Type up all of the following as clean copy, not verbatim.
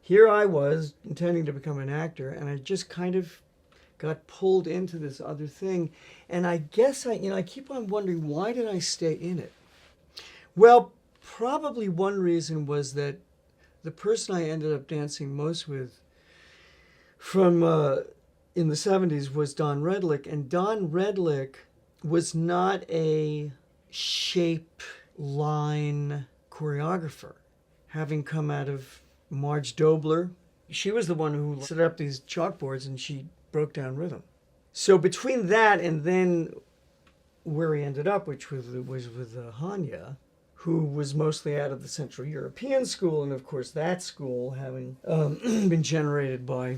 here I was intending to become an actor, and I just kind of got pulled into this other thing. And I guess I keep on wondering, why did I stay in it? Well, probably one reason was that the person I ended up dancing most with from in the 70s was Don Redlick. And Don Redlick was not a shape line choreographer, having come out of Marge Dobler. She was the one who set up these chalkboards, and she broke down rhythm. So between that and then where he ended up, which was with Hanya, who was mostly out of the Central European school, and of course that school having been generated by,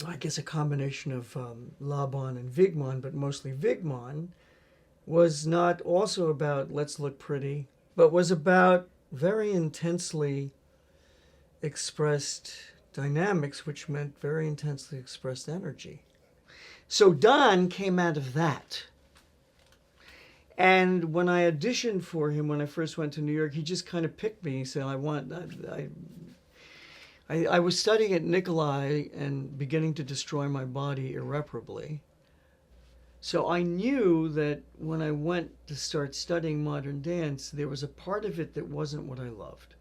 I guess, a combination of Laban and Wigman, but mostly Wigman, was not also about let's look pretty, but was about very intensely expressed dynamics, which meant very intensely expressed energy. So Don came out of that. And when I auditioned for him, when I first went to New York, he just kind of picked me. He said, I was studying at Nikolai and beginning to destroy my body irreparably. So I knew that when I went to start studying modern dance, there was a part of it that wasn't what I loved.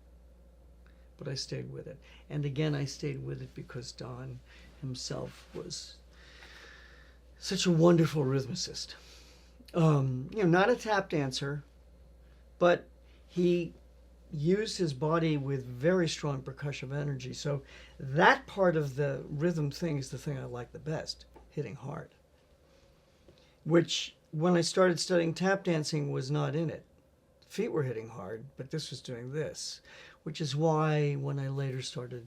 But I stayed with it. And again, I stayed with it because Don himself was such a wonderful rhythmicist. Not a tap dancer, but he used his body with very strong percussive energy. So that part of the rhythm thing is the thing I like the best, hitting hard. Which, when I started studying tap dancing, was not in it. Feet were hitting hard, but this was doing this. Which is why when I later started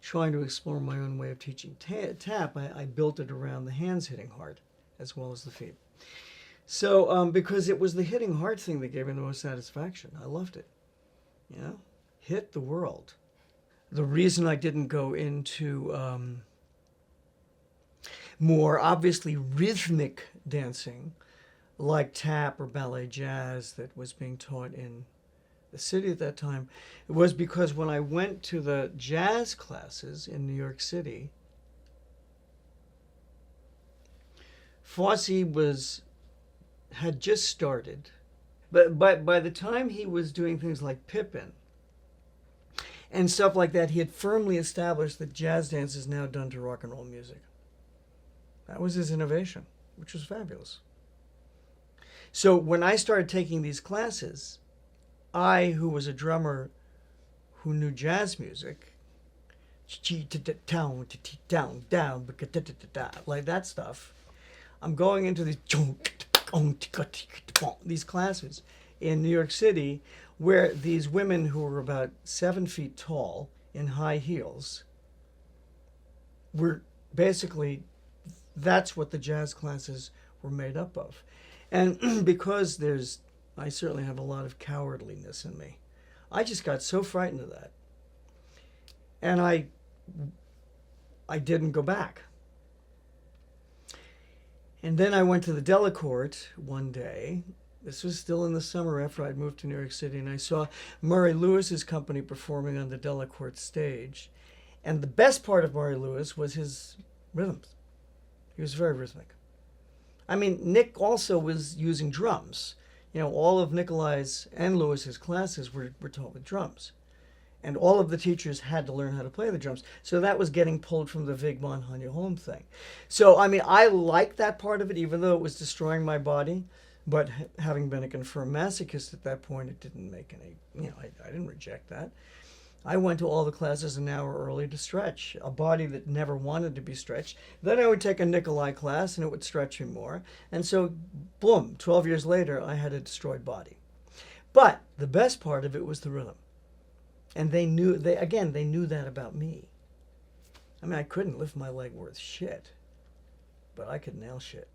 trying to explore my own way of teaching tap, I built it around the hands hitting hard as well as the feet. So, because it was the hitting hard thing that gave me the most satisfaction. I loved it. Hit the world. The reason I didn't go into more obviously rhythmic dancing, like tap or ballet jazz that was being taught in the city at that time, it was because when I went to the jazz classes in New York City, Fosse had just started, but by the time he was doing things like Pippin and stuff like that, he had firmly established that jazz dance is now done to rock and roll music. That was his innovation, which was fabulous. So when I started taking these classes, I, who was a drummer who knew jazz music, like that stuff, I'm going into these classes in New York City where these women who were about 7 feet tall in high heels were basically, that's what the jazz classes were made up of. And because I certainly have a lot of cowardliness in me, I just got so frightened of that. And I didn't go back. And then I went to the Delacorte one day. This was still in the summer after I'd moved to New York City, and I saw Murray Lewis's company performing on the Delacorte stage. And the best part of Murray Lewis was his rhythms. He was very rhythmic. I mean, Nick also was using drums. All of Nikolai's and Lewis's classes were taught with drums. And all of the teachers had to learn how to play the drums. So that was getting pulled from the Wigman Hanya Holm thing. So, I mean, I liked that part of it, even though it was destroying my body. But having been a confirmed masochist at that point, it didn't make any, I didn't reject that. I went to all the classes an hour early to stretch, a body that never wanted to be stretched. Then I would take a Nikolai class and it would stretch me more. And so, boom, 12 years later, I had a destroyed body. But the best part of it was the rhythm. And they knew that about me. I mean, I couldn't lift my leg worth shit, but I could nail shit.